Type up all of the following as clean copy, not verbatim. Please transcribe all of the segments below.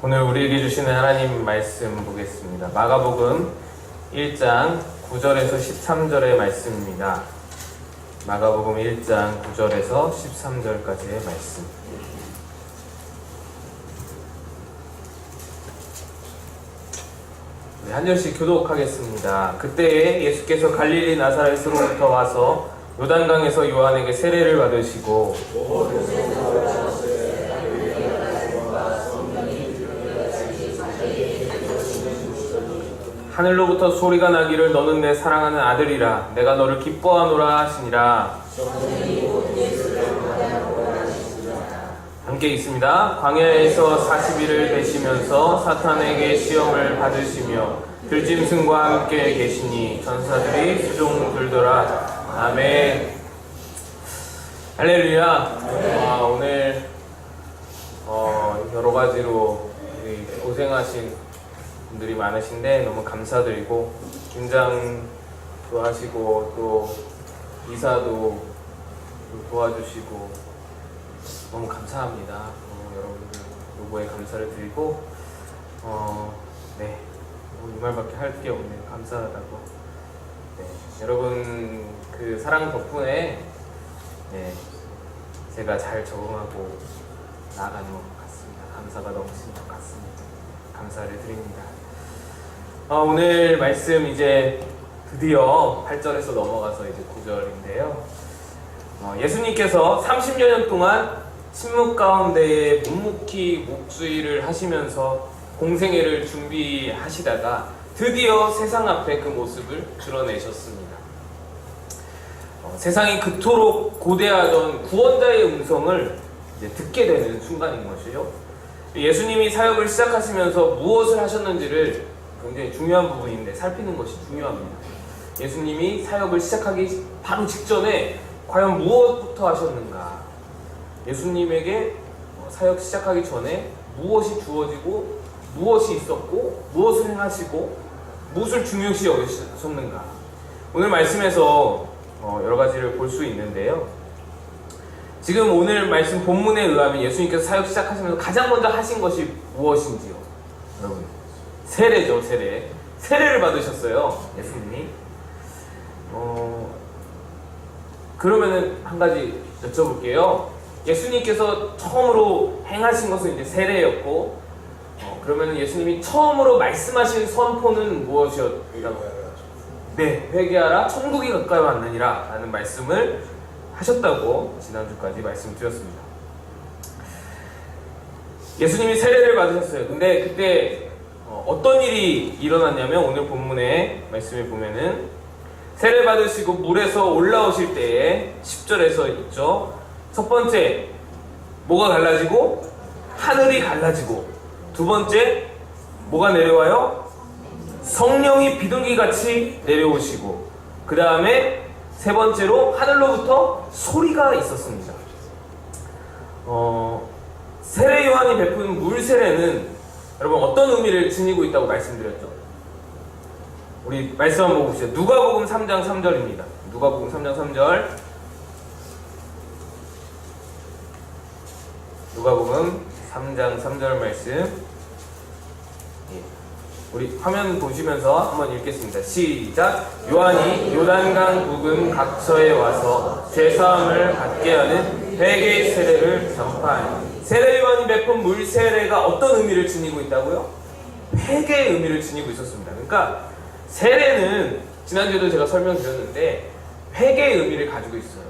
오늘 우리에게 주시는 하나님 말씀 보겠습니다. 마가복음 1장 9절에서 13절의 말씀입니다. 마가복음 1장 9절에서 13절까지의 말씀. 한 절씩 교독하겠습니다. 그때에 예수께서 갈릴리 나사렛으로부터 와서 요단강에서 요한에게 세례를 받으시고 하늘로부터 소리가 나기를 너는 내 사랑하는 아들이라 내가 너를 기뻐하노라 하시니라. 함께 있습니다. 광야에서 40일을 계시면서 사탄에게 시험을 받으시며 들짐승과 함께 계시니 전사들이 수종 들더라. 아멘. 할렐루야. 오늘 여러 가지로 고생하신 분들이 많으신데 너무 감사드리고, 김장도 하시고 또 이사도 도와주시고 너무 감사합니다. 여러분들 요거에 감사를 드리고 이 말밖에 할 게 없네요. 감사하다고. 여러분 그 사랑 덕분에 제가 잘 적응하고 나아가는 것 같습니다. 감사가 넘치는 것 같습니다. 감사를 드립니다. 오늘 말씀 이제 드디어 8절에서 넘어가서 이제 9절인데요. 예수님께서 30여 년 동안 침묵 가운데에 묵묵히 목수일을 하시면서 공생애를 준비하시다가 드디어 세상 앞에 그 모습을 드러내셨습니다. 세상이 그토록 고대하던 구원자의 음성을 이제 듣게 되는 순간인 것이죠. 예수님이 사역을 시작하시면서 무엇을 하셨는지를 굉장히 중요한 부분인데 살피는 것이 중요합니다. 예수님이 사역을 시작하기 바로 직전에 과연 무엇부터 하셨는가? 예수님에게 사역 시작하기 전에 무엇이 주어지고 무엇이 있었고 무엇을 행하시고 무엇을 중요시 여기셨는가? 오늘 말씀에서 여러 가지를 볼 수 있는데요. 지금 오늘 말씀 본문에 의하면 예수님께서 사역 시작하시면서 가장 먼저 하신 것이 무엇인지요? 여러분, 세례죠. 세례를 받으셨어요, 예수님이. 그러면은 한 가지 여쭤볼게요. 예수님께서 처음으로 행하신 것은 이제 세례였고, 그러면은 예수님이 처음으로 말씀하신 선포는 무엇이었다고? 네, 회개하라, 천국이 가까이 왔느니라 라는 말씀을 하셨다고 지난주까지 말씀드렸습니다. 예수님이 세례를 받으셨어요. 근데 그때 어떤 일이 일어났냐면, 오늘 본문의 말씀에 보면은 세례 받으시고 물에서 올라오실 때에 10절에서 있죠. 첫 번째, 뭐가 갈라지고? 하늘이 갈라지고, 두 번째, 뭐가 내려와요? 성령이 비둘기같이 내려오시고, 그 다음에 세 번째로 하늘로부터 소리가 있었습니다. 세례 요한이 베푼 물 세례는 여러분 어떤 의미를 지니고 있다고 말씀드렸죠? 우리 말씀 한번 봅시다. 누가복음 3장 3절입니다. 누가복음 3장 3절. 누가복음 3장 3절 말씀. 우리 화면 보시면서 한번 읽겠습니다. 시작! 요한이 요단강 부근 각처에 와서 죄사함을 받게 하는 회개의 세례를 전파하니. 세례 요한이 베푼 물 세례가 어떤 의미를 지니고 있다고요? 회개의 의미를 지니고 있었습니다. 그러니까 세례는 지난주에도 제가 설명드렸는데 회개의 의미를 가지고 있어요.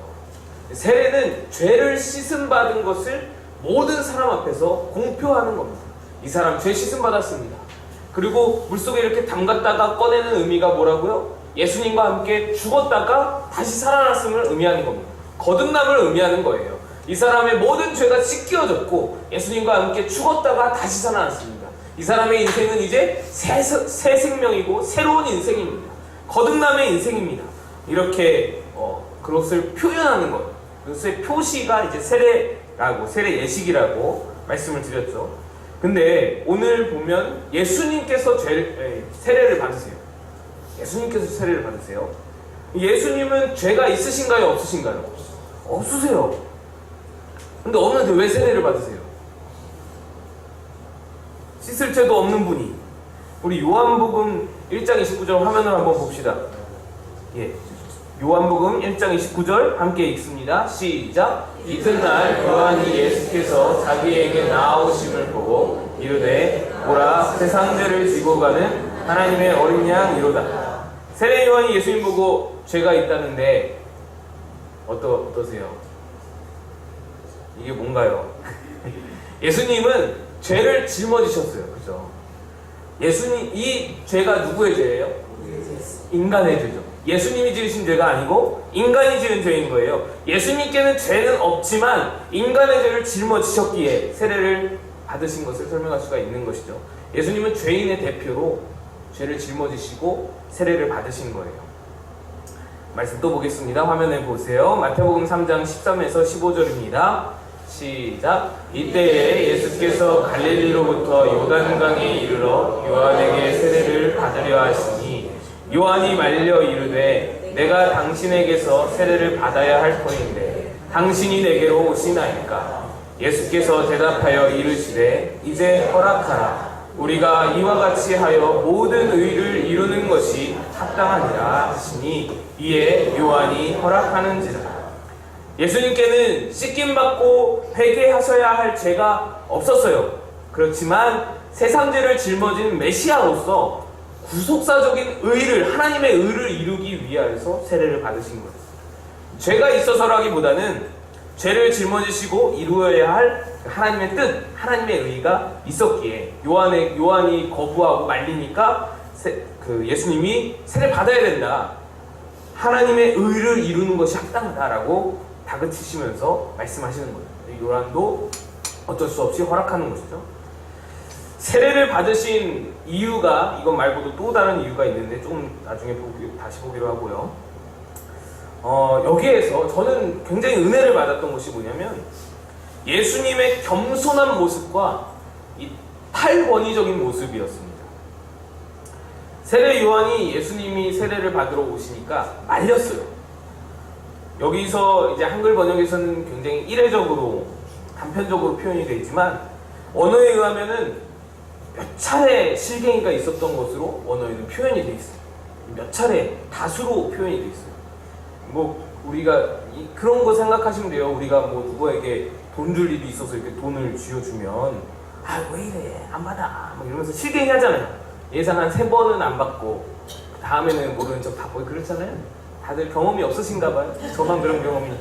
세례는 죄를 씻음받은 것을 모든 사람 앞에서 공표하는 겁니다. 이 사람 죄 씻음받았습니다. 그리고 물속에 이렇게 담갔다가 꺼내는 의미가 뭐라고요? 예수님과 함께 죽었다가 다시 살아났음을 의미하는 겁니다. 거듭남을 의미하는 거예요. 이 사람의 모든 죄가 씻겨졌고 예수님과 함께 죽었다가 다시 살아났습니다. 이 사람의 인생은 이제 새 생명이고 새로운 인생입니다. 거듭남의 인생입니다. 이렇게 그것을 표현하는 것, 그것의 표시가 이제 세례라고, 세례 예식이라고 말씀을 드렸죠. 근데 오늘 보면 예수님께서 세례를 받으세요. 예수님께서 세례를 받으세요. 예수님은 죄가 있으신가요? 없으신가요? 없으세요. 근데 없는데 왜 세례를 받으세요? 씻을 죄도 없는 분이. 우리 요한복음 1장 29절 화면을 한번 봅시다. 예. 요한복음 1장 29절 함께 읽습니다. 시작. 이튿날 요한이 예수께서 자기에게 나아오심을 보고 이르되 보라 세상 죄를 지고 가는 하나님의 어린 양 이로다. 세례 요한이 예수님 보고 죄가 있다는데 어떠세요? 이게 뭔가요? 예수님은 죄를 짊어지셨어요. 그죠? 예수님, 이 죄가 누구의 죄예요? 인간의 죄죠. 예수님이 지으신 죄가 아니고 인간이 지은 죄인 거예요. 예수님께는 죄는 없지만 인간의 죄를 짊어지셨기에 세례를 받으신 것을 설명할 수가 있는 것이죠. 예수님은 죄인의 대표로 죄를 짊어지시고 세례를 받으신 거예요. 말씀 또 보겠습니다. 화면에 보세요. 마태복음 3장 13에서 15절입니다. 시작. 이때에 예수께서 갈릴리로부터 요단강에 이르러 요한에게 세례를 받으려 하시니 요한이 말려 이르되 내가 당신에게서 세례를 받아야 할 터인데 당신이 내게로 오시나이까. 예수께서 대답하여 이르시되 이제 허락하라. 우리가 이와 같이 하여 모든 의를 이루는 것이 합당하니라 하시니 이에 요한이 허락하는지라. 예수님께는 씻김받고 회개하셔야 할 죄가 없었어요. 그렇지만 세상 죄를 짊어진 메시아로서 구속사적인 의를, 하나님의 의를 이루기 위하여서 세례를 받으신 거예요. 죄가 있어서라기보다는 죄를 짊어지시고 이루어야 할 하나님의 뜻, 하나님의 의가 있었기에 요한이 거부하고 말리니까 예수님이 세례 받아야 된다. 하나님의 의를 이루는 것이 합당하다라고 다그치시면서 말씀하시는 거예요. 요한도 어쩔 수 없이 허락하는 것이죠. 세례를 받으신 이유가 이것 말고도 또 다른 이유가 있는데 조금 나중에 다시 보기로 하고요. 여기에서 저는 굉장히 은혜를 받았던 것이 뭐냐면 예수님의 겸손한 모습과 이 탈권위적인 모습이었습니다. 세례 요한이 예수님이 세례를 받으러 오시니까 말렸어요. 여기서 이제 한글 번역에서는 굉장히 이례적으로 단편적으로 표현이 되어 있지만 언어에 의하면은 몇 차례 실갱이가 있었던 것으로 언어에는 표현이 되어 있어요. 몇 차례 다수로 표현이 되어 있어요. 뭐 우리가 그런 거 생각하시면 돼요. 우리가 뭐 누구에게 돈 줄 일이 있어서 이렇게 돈을 쥐어주면 아 왜 이래 안 받아 막 이러면서 실갱이 하잖아요. 예산 한 3번은 안 받고 다음에는 모르는 척 다 보고 그렇잖아요. 다들 경험이 없으신가 봐요. 저만 그런 경험이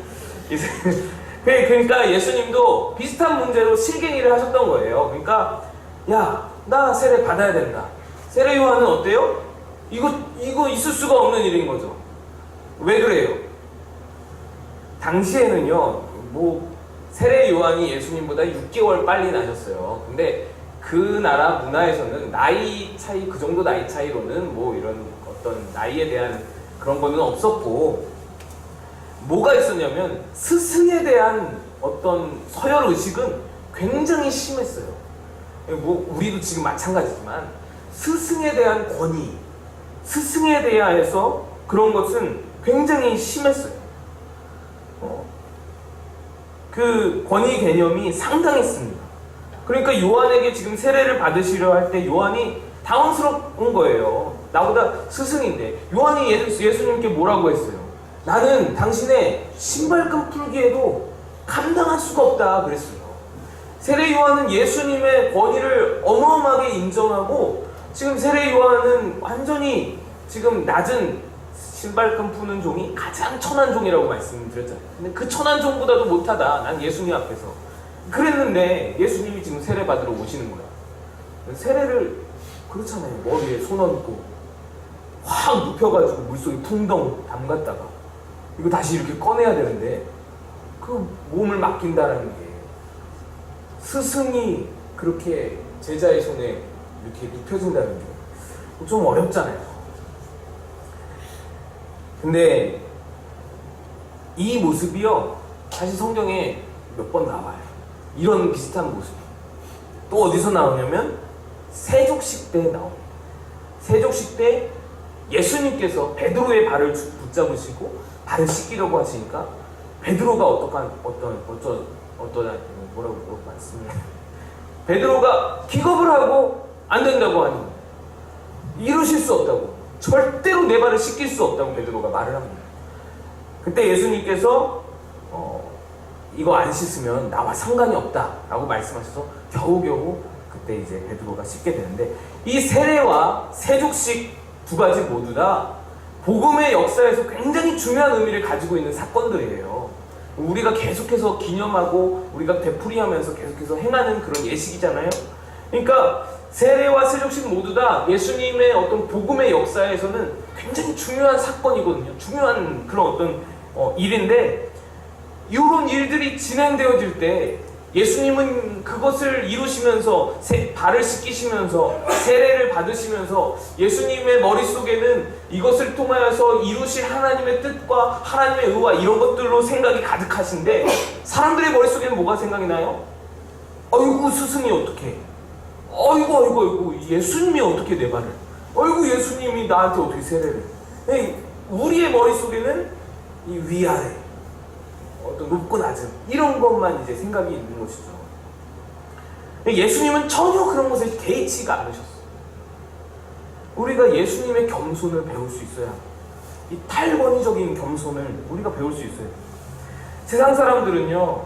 그러니까 예수님도 비슷한 문제로 실갱이를 하셨던 거예요. 그러니까 야 나 세례 받아야 된다. 세례 요한은 어때요? 이거 있을 수가 없는 일인 거죠. 왜 그래요? 당시에는요 세례 요한이 예수님보다 6개월 빨리 나셨어요. 근데 그 나라 문화에서는 나이 차이, 그 정도 나이 차이로는 뭐 이런 어떤 나이에 대한 그런 거는 없었고, 뭐가 있었냐면 스승에 대한 어떤 서열 의식은 굉장히 심했어요. 뭐 우리도 지금 마찬가지지만 스승에 대한 권위, 스승에 대하여서 그런 것은 굉장히 심했어요. 그 권위 개념이 상당했습니다. 그러니까 요한에게 지금 세례를 받으시려 할 때 요한이 당황스러운 거예요. 나보다 스승인데. 요한이 예수님께 뭐라고 했어요? 나는 당신의 신발끈 풀기에도 감당할 수가 없다 그랬어요. 세례 요한은 예수님의 권위를 어마어마하게 인정하고 지금 세례 요한은 완전히 지금 낮은 신발끈 푸는 종이 가장 천한 종이라고 말씀드렸잖아요. 근데 그 천한 종보다도 못하다. 난 예수님 앞에서. 그랬는데 예수님이 지금 세례 받으러 오시는 거야. 세례를 그렇잖아요. 머리에 손 얹고 확 눕혀가지고 물속에 풍덩 담갔다가 이거 다시 이렇게 꺼내야 되는데 그 몸을 맡긴다라는 게 스승이 그렇게 제자의 손에 이렇게 눕혀진다는 게 좀 어렵잖아요. 근데 이 모습이요 사실 성경에 몇 번 나와요. 이런 비슷한 모습. 또 어디서 나오냐면 세족식 때 나옵니다. 세족식 때 예수님께서 베드로의 발을 붙잡으시고 발을 씻기려고 하시니까 베드로가 어떠다 뭐라고 말씀을 베드로가 기겁을 하고 안 된다고 하니 이루실 수 없다고, 절대로 내 발을 씻길 수 없다고 베드로가 말을 합니다. 그때 예수님께서 이거 안 씻으면 나와 상관이 없다라고 말씀하셔서 겨우겨우 그때 이제 베드로가 씻게 되는데, 이 세례와 세족식 두 가지 모두 다 복음의 역사에서 굉장히 중요한 의미를 가지고 있는 사건들이에요. 우리가 계속해서 기념하고 우리가 되풀이하면서 계속해서 행하는 그런 예식이잖아요. 그러니까 세례와 세족식 모두 다 예수님의 어떤 복음의 역사에서는 굉장히 중요한 사건이거든요. 중요한 그런 어떤 일인데, 이런 일들이 진행되어질 때 예수님은 그것을 이루시면서 발을 씻기시면서 세례를 받으시면서 예수님의 머릿속에는 이것을 통하여서 이루실 하나님의 뜻과 하나님의 의와 이런 것들로 생각이 가득하신데, 사람들의 머릿속에는 뭐가 생각이 나요? 어이구 스승이 어떻게, 어이구 예수님이 어떻게 내 발을, 어이구 예수님이 나한테 어떻게 세례를. 우리의 머릿속에는 이 위아래, 어떤 높고 낮은 이런 것만 이제 생각이 있는 것이죠. 예수님은 전혀 그런 것에 개의치가 않으셨어요. 우리가 예수님의 겸손을 배울 수 있어야 합니다. 이 탈권위적인 겸손을 우리가 배울 수 있어요. 세상 사람들은요,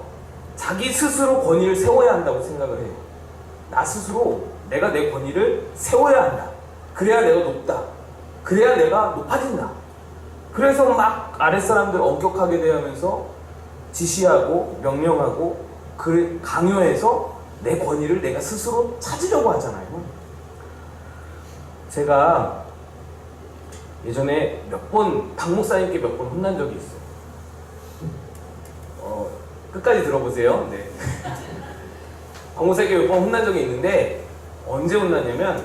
자기 스스로 권위를 세워야 한다고 생각을 해요. 나 스스로 내가 내 권위를 세워야 한다. 그래야 내가 높다. 그래야 내가 높아진다. 그래서 막 아랫사람들 엄격하게 대하면서 지시하고 명령하고 강요해서 내 권위를 내가 스스로 찾으려고 하잖아요. 제가 예전에 박 목사님께 몇 번 혼난 적이 있어요. 끝까지 들어보세요. 네. 박 목사님께 몇 번 혼난 적이 있는데, 언제 혼났냐면,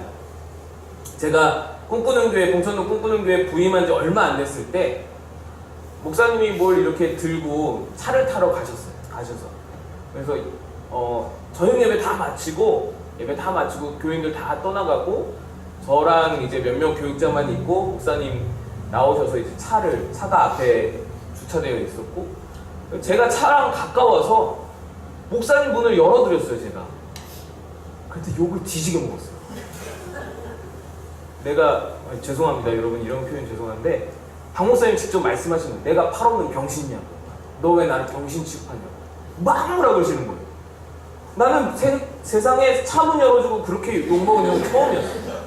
제가 꿈꾸는 교회, 봉천동 꿈꾸는 교회 부임한 지 얼마 안 됐을 때 목사님이 뭘 이렇게 들고 차를 타러 가셔서 그래서 저녁 예배 다 마치고 교인들 다 떠나가고 저랑 이제 몇몇 교육자만 있고 목사님 나오셔서 이제 차가 앞에 주차되어 있었고, 제가 차랑 가까워서 목사님 문을 열어드렸어요. 제가 그때 욕을 뒤지게 먹었어요. 죄송합니다 여러분, 이런 표현 죄송한데, 박 목사님 직접 말씀하시는 거예요. 내가 팔없는 병신이냐고, 너 왜 나를 병신 취급하냐고 막 뭐라 그러시는 거예요. 나는 세상에 차 문 열어주고 그렇게 욕먹은 적은 처음이었어요.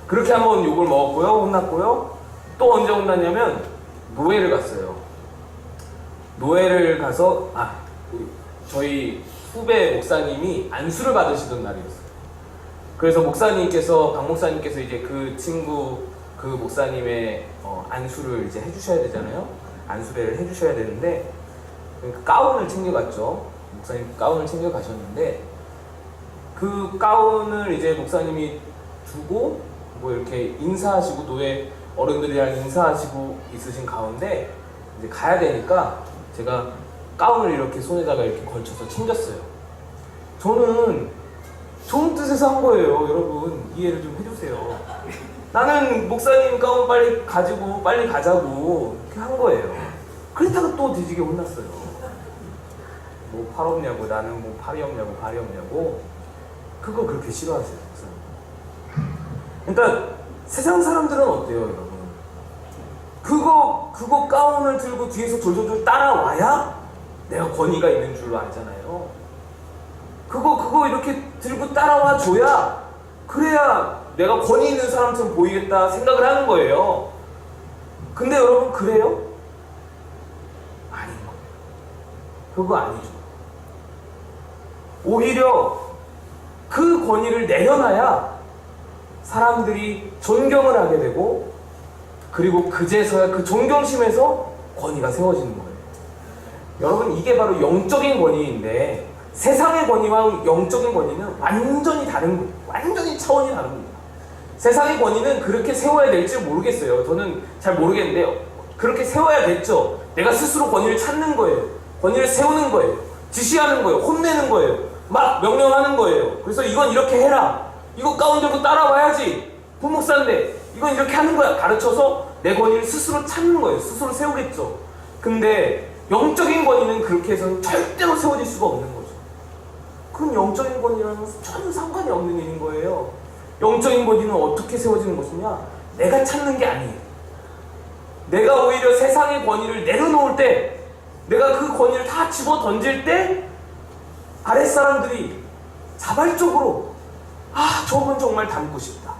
그렇게 한번 욕을 먹었고요, 혼났고요. 또 언제 혼났냐면, 노예를 갔어요. 노예를 가서 저희 후배 목사님이 안수를 받으시던 날이었어요. 그래서 박 목사님께서 이제 그 목사님의 안수를 이제 해주셔야 되잖아요. 안수배를 해주셔야 되는데, 그 가운을 챙겨갔죠. 목사님 가운을 챙겨가셨는데, 그 가운을 이제 목사님이 두고 뭐 이렇게 인사하시고, 노예 어른들이랑 인사하시고 있으신 가운데 이제 가야 되니까 제가 가운을 이렇게 손에다가 이렇게 걸쳐서 챙겼어요. 저는 좋은 뜻에서 한 거예요. 여러분 이해를 좀 해주세요. 나는 목사님 가운 빨리 가자고 이렇게 한 거예요. 그랬다가 또 뒤지게 혼났어요. 뭐 팔 없냐고, 나는 뭐 팔이 없냐고, 발이 없냐고. 그거 그렇게 싫어하세요, 목사님. 그러니까 세상 사람들은 어때요, 여러분? 그거 가운을 들고 뒤에서 졸졸졸 따라와야 내가 권위가 있는 줄로 알잖아요. 그거 이렇게 들고 따라와 줘야, 그래야 내가 권위 있는 사람처럼 보이겠다 생각을 하는 거예요. 근데 여러분 그래요? 아닌 거예요. 그거 아니죠. 오히려 그 권위를 내려놔야 사람들이 존경을 하게 되고, 그리고 그제서야 그 존경심에서 권위가 세워지는 거예요. 여러분 이게 바로 영적인 권위인데, 세상의 권위와 영적인 권위는 완전히 다른 거예요. 완전히 차원이 다른 겁니다. 세상의 권위는 그렇게 세워야 될지 모르겠어요. 저는 잘 모르겠는데 그렇게 세워야겠죠. 내가 스스로 권위를 찾는 거예요. 권위를 세우는 거예요. 지시하는 거예요. 혼내는 거예요. 막 명령하는 거예요. 그래서 이건 이렇게 해라. 이거 가운 들고 따라와야지. 부목사인데 이건 이렇게 하는 거야. 가르쳐서 내 권위를 스스로 찾는 거예요. 스스로 세우겠죠. 근데 영적인 권위는 그렇게 해서는 절대로 세워질 수가 없는 거죠. 그건 영적인 권위랑 전혀 상관이 없는 일인 거예요. 영적인 권위는 어떻게 세워지는 것이냐? 내가 찾는 게 아니에요. 내가 오히려 세상의 권위를 내려놓을 때, 내가 그 권위를 다 집어 던질 때 아랫사람들이 자발적으로 저분 정말 닮고 싶다,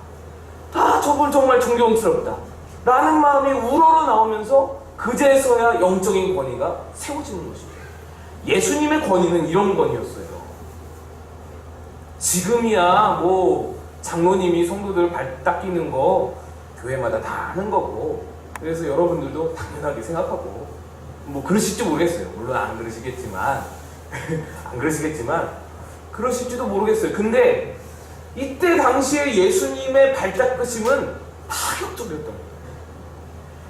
저분 정말 존경스럽다 라는 마음이 우러러 나오면서 그제서야 영적인 권위가 세워지는 것입니다. 예수님의 권위는 이런 권위였어요. 지금이야 뭐 장로님이 성도들 발 닦이는 거 교회마다 다 하는 거고, 그래서 여러분들도 당연하게 생각하고 뭐 그러실지 모르겠어요. 물론 안 그러시겠지만 그러실지도 모르겠어요. 근데 이때 당시에 예수님의 발 닦으심은 파격적이었던 거예요.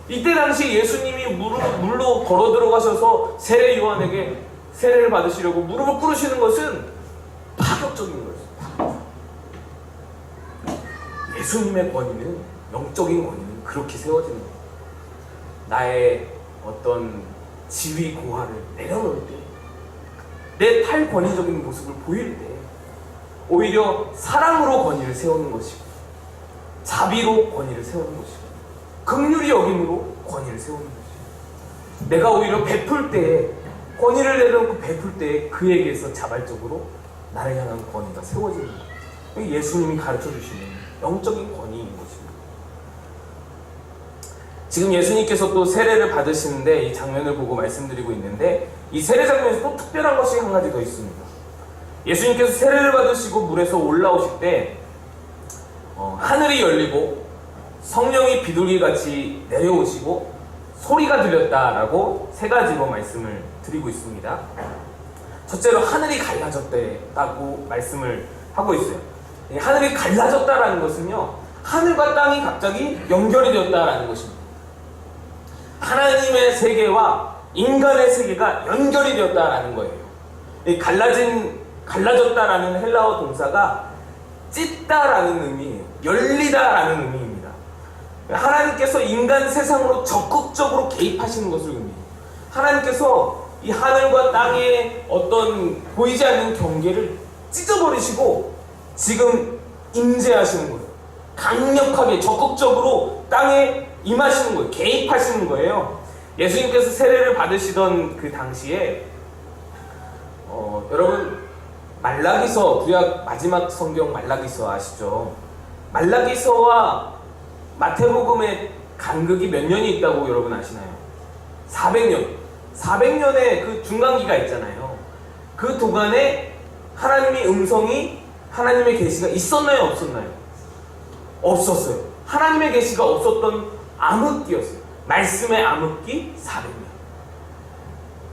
이때 당시 예수님이 물로 걸어 들어가셔서 세례 요한에게 세례를 받으시려고 무릎을 꿇으시는 것은 파격적인 거였어요. 예수님의 권위는, 영적인 권위는 그렇게 세워지는 거예요. 나의 어떤 지위 고하를 내려놓을 때, 내 탈권위적인 모습을 보일 때 오히려 사랑으로 권위를 세우는 것이고, 자비로 권위를 세우는 것이고, 긍휼히 여김으로 권위를 세우는 것이고, 내가 오히려 베풀 때, 권위를 내려놓고 베풀 때 그에게서 자발적으로 나를 향한 권위가 세워지는 거예요. 예수님이 가르쳐 주시는 영적인 권위인 것입니다. 지금 예수님께서 또 세례를 받으시는데 이 장면을 보고 말씀드리고 있는데, 이 세례 장면에서 또 특별한 것이 한 가지 더 있습니다. 예수님께서 세례를 받으시고 물에서 올라오실 때 하늘이 열리고 성령이 비둘기같이 내려오시고 소리가 들렸다라고 세 가지로 말씀을 드리고 있습니다. 첫째로 하늘이 갈라졌다고 말씀을 하고 있어요. 하늘이 갈라졌다라는 것은요, 하늘과 땅이 갑자기 연결이 되었다라는 것입니다. 하나님의 세계와 인간의 세계가 연결이 되었다라는 거예요. 이 갈라졌다라는 헬라어 동사가 찢다라는 의미예요. 열리다라는 의미입니다. 하나님께서 인간 세상으로 적극적으로 개입하시는 것을 의미해요. 하나님께서 이 하늘과 땅의 어떤 보이지 않는 경계를 찢어버리시고 지금 임재하시는 거예요. 강력하게 적극적으로 땅에 임하시는 거예요. 개입하시는 거예요. 예수님께서 세례를 받으시던 그 당시에 여러분 말라기서, 구약 마지막 성경 말라기서 아시죠? 말라기서와 마태복음의 간극이 몇 년이 있다고 여러분 아시나요? 400년. 400년의 그 중간기가 있잖아요. 그 동안에 하나님의 음성이, 하나님의 계시가 있었나요? 없었나요? 없었어요. 하나님의 계시가 없었던 암흑기였어요. 말씀의 암흑기 400년.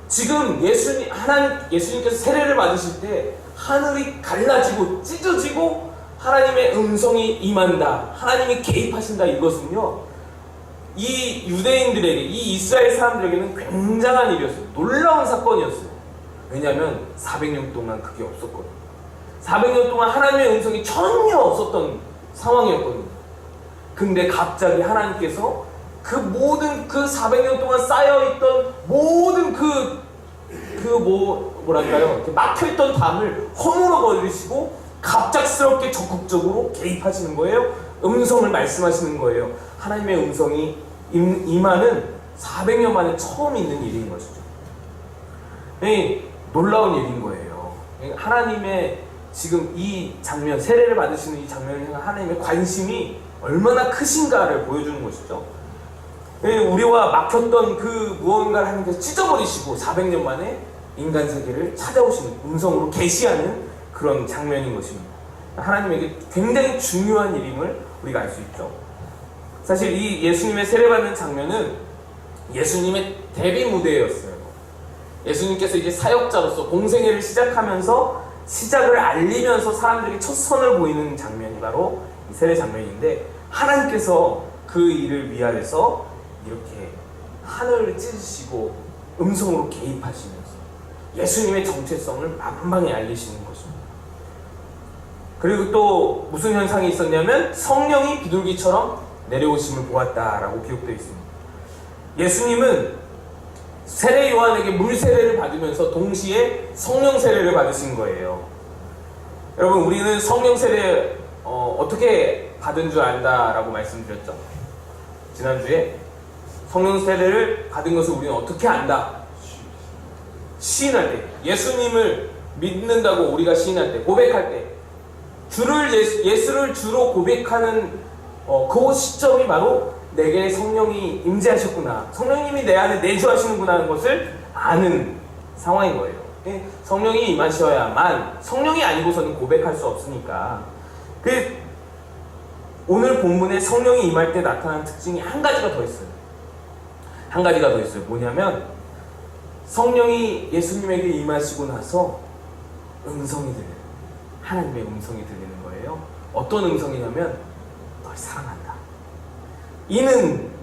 지금 예수님께서 세례를 받으실 때 하늘이 갈라지고 찢어지고 하나님의 음성이 임한다, 하나님이 개입하신다, 이것은요 이 유대인들에게, 이 이스라엘 사람들에게는 굉장한 일이었어요. 놀라운 사건이었어요. 왜냐하면 400년 동안 그게 없었거든요. 400년 동안 하나님의 음성이 전혀 없었던 상황이었거든요. 근데 갑자기 하나님께서 그 모든 그 400년 동안 쌓여있던 모든 뭐랄까요, 이렇게 막혀있던 담을 허물어 버리시고 갑작스럽게 적극적으로 개입하시는 거예요. 음성을 말씀하시는 거예요. 하나님의 음성이 임하는 400년 만에 처음 있는 일인 것이죠. 놀라운 일인 거예요. 하나님의 지금 이 장면, 세례를 받으시는 이 장면을 향한 하나님의 관심이 얼마나 크신가를 보여주는 것이죠. 우리와 막혔던 그 무언가를 하나님께서 찢어버리시고 400년 만에 인간 세계를 찾아오시는, 음성으로 계시하는 그런 장면인 것입니다. 하나님에게 굉장히 중요한 일임을 우리가 알 수 있죠. 사실 이 예수님의 세례받는 장면은 예수님의 데뷔 무대였어요. 예수님께서 이제 사역자로서 공생애를 시작하면서 시작을 알리면서 사람들에게 첫 선을 보이는 장면이 바로 이 세례 장면인데, 하나님께서 그 일을 위하여서 이렇게 하늘을 찢으시고 음성으로 개입하시면서 예수님의 정체성을 만방에 알리시는 것입니다. 그리고 또 무슨 현상이 있었냐면 성령이 비둘기처럼 내려오심을 보았다라고 기록되어 있습니다. 예수님은 세례 요한에게 물 세례를 받으면서 동시에 성령 세례를 받으신 거예요. 여러분, 우리는 성령 세례 어떻게 받은 줄 안다라고 말씀드렸죠. 지난주에 성령 세례를 받은 것을 우리는 어떻게 안다? 시인할 때, 예수님을 믿는다고 우리가 시인할 때, 고백할 때, 예수를 주로 고백하는 그 시점이 바로 내게 성령이 임재하셨구나, 성령님이 내 안에 내주하시는구나 하는 것을 아는 상황인 거예요. 성령이 임하셔야만, 성령이 아니고서는 고백할 수 없으니까. 오늘 본문에 성령이 임할 때 나타나는 특징이 한 가지가 더 있어요. 한 가지가 더 있어요. 뭐냐면 성령이 예수님에게 임하시고 나서 음성이 들려요. 하나님의 음성이 들리는 거예요. 어떤 음성이냐면 널 사랑한다.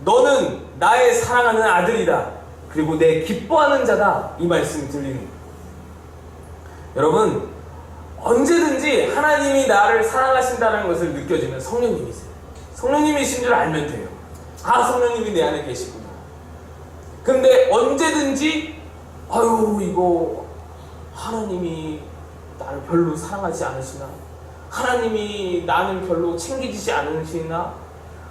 너는 나의 사랑하는 아들이다. 그리고 내 기뻐하는 자다. 이 말씀이 들리는 거예요. 여러분, 언제든지 하나님이 나를 사랑하신다는 것을 느껴지면 성령님이세요. 성령님이신 줄 알면 돼요. 아, 성령님이 내 안에 계시구나. 근데 언제든지 이거 하나님이 나를 별로 사랑하지 않으시나? 하나님이 나는 별로 챙기지 않으시나?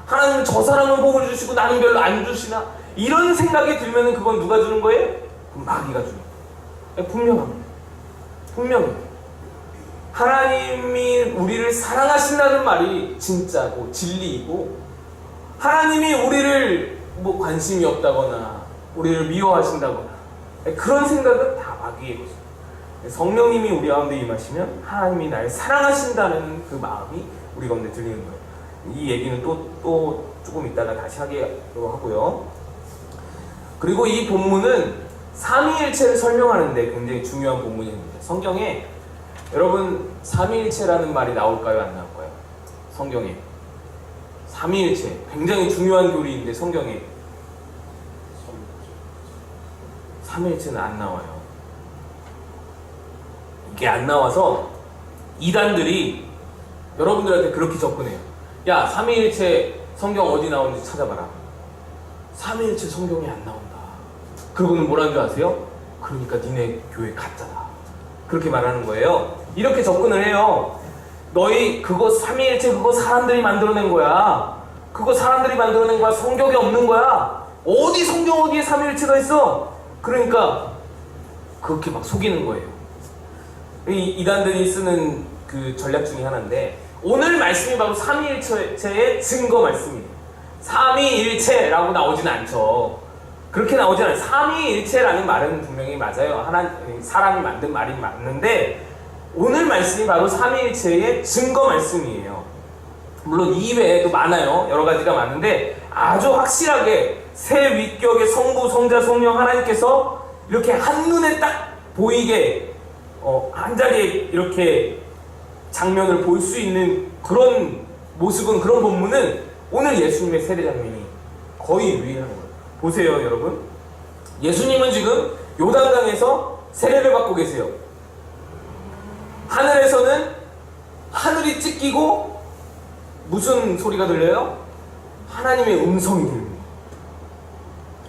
하나님은 저 사람은 복을 주시고 나는 별로 안 주시나? 이런 생각이 들면 그건 누가 주는 거예요? 마귀가 주는 거예요. 분명합니다. 분명해요. 하나님이 우리를 사랑하신다는 말이 진짜고 진리이고, 하나님이 우리를 관심이 없다거나 우리를 미워하신다거나 그런 생각은 다 마귀의 것입니다. 성령님이 우리 가운데 임하시면 하나님이 날 사랑하신다는 그 마음이 우리 가운데 들리는 거예요. 이 얘기는 또 조금 이따가 다시 하기로 하고요. 그리고 이 본문은 삼위일체를 설명하는데 굉장히 중요한 본문입니다. 성경에 여러분, 삼위일체라는 말이 나올까요? 안 나올까요? 성경에 삼위일체, 굉장히 중요한 교리인데 성경에 삼위일체는 안 나와요. 이게 안 나와서 이단들이 여러분들한테 그렇게 접근해요. 야, 삼위일체 성경 어디 나오는지 찾아봐라. 삼위일체 성경에 안 나온다. 그러고는 뭐라는 줄 아세요? 그러니까 니네 교회 가짜다. 그렇게 말하는 거예요. 이렇게 접근을 해요. 너희 그거 삼위일체 그거 사람들이 만들어낸 거야. 그거 사람들이 만들어낸 거야. 성경에 없는 거야. 어디 성경 어디에 삼위일체가 있어? 그러니까 그렇게 막 속이는 거예요. 이단들이 쓰는 그 전략 중에 하나인데, 오늘 말씀이 바로 삼위일체의 증거 말씀이에요. 삼위일체라고 나오진 않죠. 그렇게 나오진 않아요. 삼위일체라는 말은 분명히 맞아요. 사람이 만든 말이 맞는데, 오늘 말씀이 바로 삼위일체의 증거 말씀이에요. 물론 이외에도 많아요. 여러 가지가 많은데 아주 확실하게 새 위격의 성부, 성자, 성령 하나님께서 이렇게 한눈에 딱 보이게 한 자리에 이렇게 장면을 볼 수 있는 그런 모습은, 그런 본문은 오늘 예수님의 세례 장면이 거의 유일한 거예요. 보세요, 여러분. 예수님은 지금 요단강에서 세례를 받고 계세요. 하늘에서는 하늘이 찢기고 무슨 소리가 들려요? 하나님의 음성이 들립니다.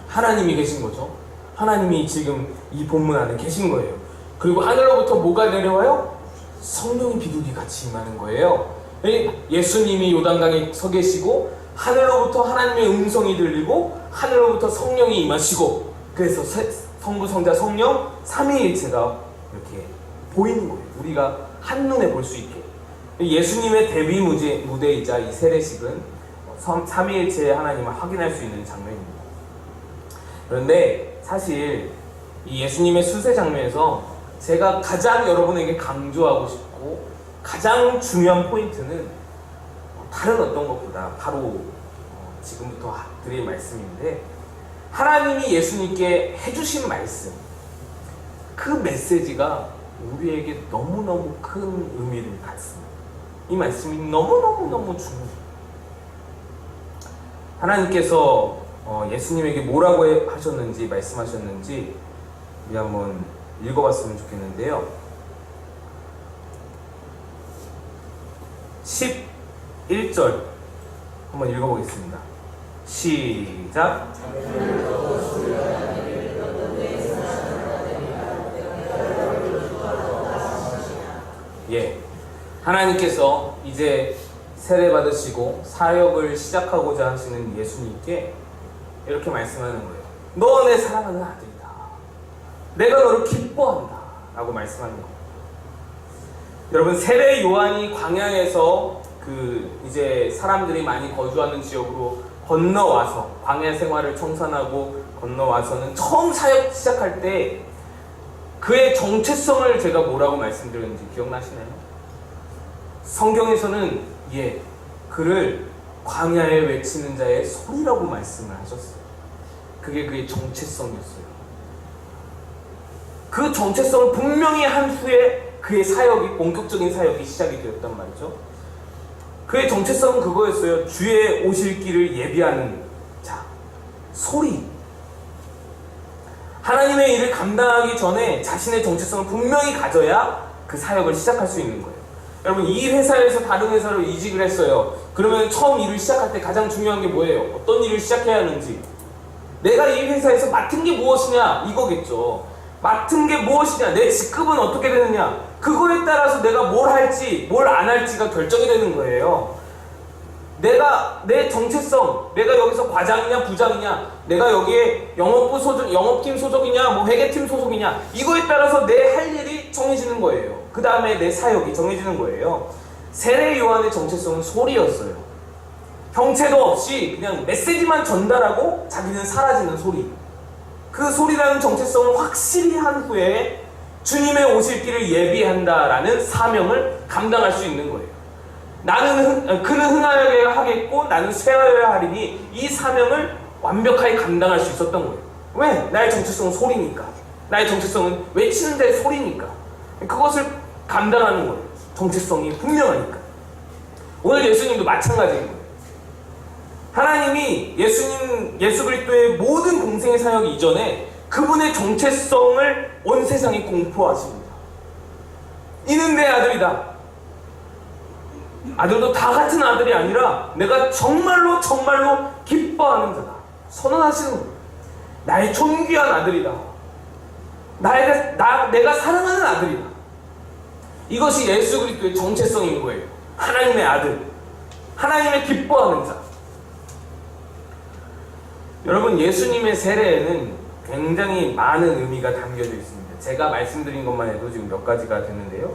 하나님이 계신 거죠. 하나님이 지금 이 본문 안에 계신 거예요. 그리고 하늘로부터 뭐가 내려와요? 성령이 비둘기 같이 임하는 거예요. 예수님이 요단강에 서 계시고 하늘로부터 하나님의 음성이 들리고 하늘로부터 성령이 임하시고, 그래서 성부, 성자, 성령 삼위일체가 이렇게 보이는 거예요. 우리가 한눈에 볼 수 있게. 예수님의 데뷔 무대이자 이 세례식은 삼위일체의 하나님을 확인할 수 있는 장면입니다. 그런데 사실 이 예수님의 수세 장면에서 제가 가장 여러분에게 강조하고 싶고 가장 중요한 포인트는 다른 어떤 것보다 바로 지금부터 드릴 말씀인데, 하나님이 예수님께 해주신 말씀, 그 메시지가 우리에게 너무너무 큰 의미를 갖습니다. 이 말씀이 너무너무 중요해요. 하나님께서 예수님에게 뭐라고 하셨는지, 말씀하셨는지 우리 한번 읽어봤으면 좋겠는데요. 11절 한번 읽어보겠습니다. 시작. 예. 하나님께서 이제 세례 받으시고 사역을 시작하고자 하시는 예수님께 이렇게 말씀하는 거예요. 너 내 사랑하는 아들이다. 내가 너를 기뻐한다. 라고 말씀하는 거예요. 여러분, 세례 요한이 광야에서 이제 사람들이 많이 거주하는 지역으로 건너와서 광야 생활을 청산하고 건너와서는 처음 사역 시작할 때 그의 정체성을 제가 뭐라고 말씀드렸는지 기억나시나요? 성경에서는 그를 광야에 외치는 자의 소리라고 말씀을 하셨어요. 그게 그의 정체성이었어요. 그 정체성을 분명히 한 후에 그의 사역이, 본격적인 사역이 시작이 되었단 말이죠. 그의 정체성은 그거였어요. 주의 오실 길을 예비하는 자, 소리. 하나님의 일을 감당하기 전에 자신의 정체성을 분명히 가져야 그 사역을 시작할 수 있는 거예요. 여러분, 이 회사에서 다른 회사로 이직을 했어요. 그러면 처음 일을 시작할 때 가장 중요한 게 뭐예요? 어떤 일을 시작해야 하는지. 내가 이 회사에서 맡은 게 무엇이냐? 이거겠죠. 맡은 게 무엇이냐? 내 직급은 어떻게 되느냐? 그거에 따라서 내가 뭘 할지, 뭘 안 할지가 결정이 되는 거예요. 내 정체성, 내가 여기서 과장이냐, 부장이냐, 내가 여기에 영업팀 소속이냐, 회계팀 소속이냐, 이거에 따라서 내 할 일이 정해지는 거예요. 그 다음에 내 사역이 정해지는 거예요. 세례 요한의 정체성은 소리였어요. 형체도 없이 그냥 메시지만 전달하고 자기는 사라지는 소리. 그 소리라는 정체성을 확실히 한 후에 주님의 오실 길을 예비한다라는 사명을 감당할 수 있는 거예요. 그는 흥하여야 하겠고 나는 쇠하여야 하리니, 이 사명을 완벽하게 감당할 수 있었던 거예요. 왜? 나의 정체성은 소리니까. 나의 정체성은 외치는 자의 소리니까. 그것을 감당하는 거예요. 정체성이 분명하니까. 오늘 예수님도 마찬가지인 거예요. 하나님이 예수 그리스도의 모든 공생의 사역 이전에 그분의 정체성을 온 세상에 공포하십니다. 이는 내 아들이다. 아들도 다 같은 아들이 아니라 내가 정말로 기뻐하는 자다. 선언하시는 거예요. 나의 존귀한 아들이다. 내가 사랑하는 아들이다. 이것이 예수 그리스도의 정체성인 거예요. 하나님의 아들, 하나님의 기뻐하는 자. 여러분, 예수님의 세례에는 굉장히 많은 의미가 담겨져 있습니다. 제가 말씀드린 것만 해도 지금 몇 가지가 됐는데요.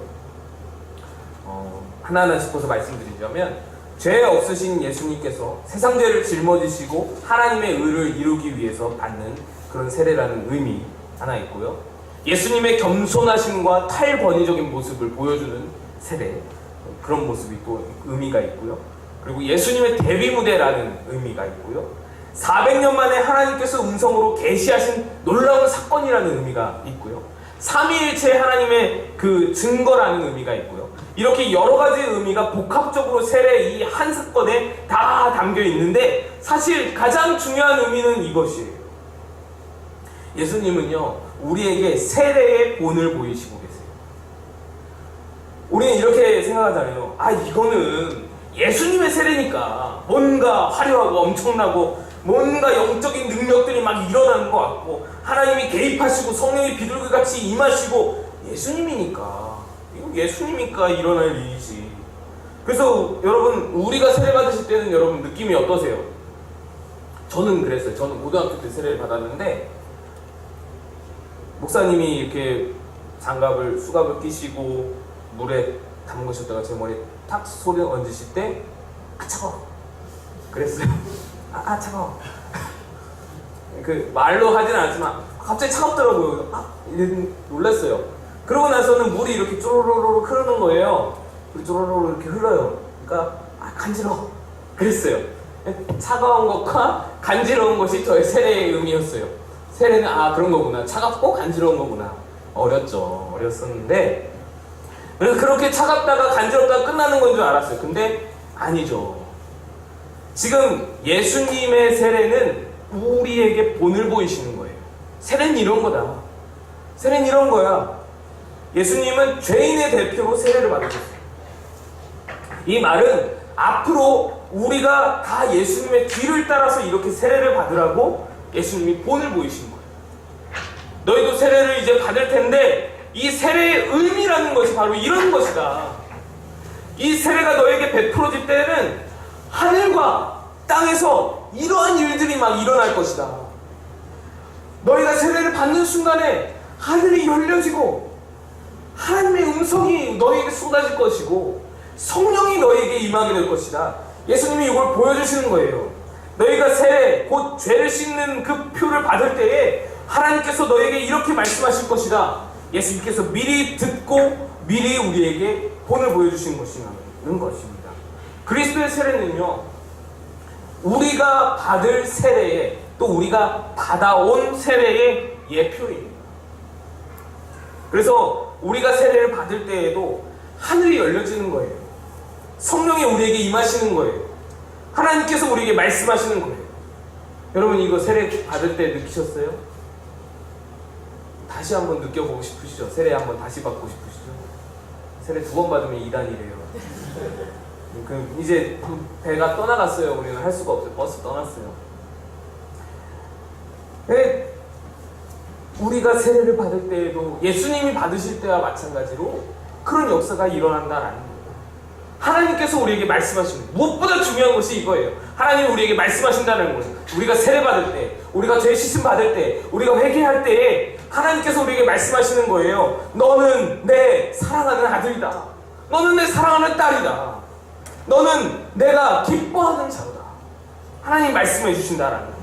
하나하나 짚어서 말씀드리자면, 죄 없으신 예수님께서 세상 죄를 짊어지시고 하나님의 의를 이루기 위해서 받는 그런 세례라는 의미 하나 있고요. 예수님의 겸손하심과 탈권위적인 모습을 보여주는 세례, 그런 모습이 또 의미가 있고요. 그리고 예수님의 데뷔 무대라는 의미가 있고요. 400년 만에 하나님께서 음성으로 계시하신 놀라운 사건이라는 의미가 있고요. 삼위일체 하나님의 그 증거라는 의미가 있고요. 이렇게 여러 가지 의미가 복합적으로 세례 이 한 사건에 다 담겨 있는데, 사실 가장 중요한 의미는 이것이에요. 예수님은요, 우리에게 세례의 본을 보이시고 계세요. 우리는 이렇게 생각하잖아요. 이거는 예수님의 세례니까 뭔가 화려하고 엄청나고 뭔가 영적인 능력들이 막 일어나는 것 같고, 하나님이 개입하시고 성령이 비둘기같이 임하시고, 예수님이니까 일어날 일이지. 그래서 여러분, 우리가 세례 받으실 때는 여러분 느낌이 어떠세요? 저는 그랬어요. 저는 고등학교 때 세례를 받았는데, 목사님이 이렇게 수갑을 끼시고 물에 담그셨다가 제 머리에 탁 소리 얹으실 때, 차가워. 그랬어요. 차가워. 말로 하진 않지만 갑자기 차갑더라고요. 놀랐어요. 그러고 나서는 물이 이렇게 쪼로로로 흐르는 거예요. 쪼로로로 이렇게 흘러요. 그러니까 간지러워. 그랬어요. 차가운 것과 간지러운 것이 저의 세례의 의미였어요. 세례는 그런 거구나. 차갑고 간지러운 거구나. 어렸었는데, 그렇게 차갑다가 간지럽다가 끝나는 건 줄 알았어요. 근데 아니죠. 지금 예수님의 세례는 우리에게 본을 보이시는 거예요. 세례는 이런 거다. 세례는 이런 거야. 예수님은 죄인의 대표로 세례를 받으셨어요. 이 말은 앞으로 우리가 다 예수님의 뒤를 따라서 이렇게 세례를 받으라고 예수님이 본을 보이신 거예요. 너희도 세례를 이제 받을 텐데, 이 세례의 의미라는 것이 바로 이런 것이다. 이 세례가 너에게 베풀어질 때에는 하늘과 땅에서 이러한 일들이 막 일어날 것이다. 너희가 세례를 받는 순간에 하늘이 열려지고 하나님의 음성이 너희에게 쏟아질 것이고 성령이 너희에게 임하게 될 것이다. 예수님이 이걸 보여주시는 거예요. 너희가 세례, 곧 죄를 씻는 그 표를 받을 때에 하나님께서 너희에게 이렇게 말씀하실 것이다. 예수님께서 미리 듣고 미리 우리에게 본을 보여주신 것이라는 것입니다. 그리스도의 세례는요, 우리가 받을 세례에, 또 우리가 받아온 세례의 예표입니다. 그래서 우리가 세례를 받을 때에도 하늘이 열려지는 거예요. 성령이 우리에게 임하시는 거예요. 하나님께서 우리에게 말씀하시는 거예요. 여러분, 이거 세례 받을 때 느끼셨어요? 다시 한번 느껴보고 싶으시죠? 세례 한번 다시 받고 싶으시죠? 세례 2번 받으면 2단이래요. 이제 배가 떠나갔어요. 우리는 할 수가 없어요. 버스 떠났어요. 우리가 세례를 받을 때에도 예수님이 받으실 때와 마찬가지로 그런 역사가 일어난다라는 거예요. 하나님께서 우리에게 말씀하시는, 무엇보다 중요한 것이 이거예요. 하나님이 우리에게 말씀하신다는 거예요. 우리가 세례 받을 때, 우리가 죄 씻음 받을 때, 우리가 회개할 때에 하나님께서 우리에게 말씀하시는 거예요. 너는 내 사랑하는 아들이다. 너는 내 사랑하는 딸이다. 너는 내가 기뻐하는 자로다. 하나님 말씀해 주신다라는 거예요.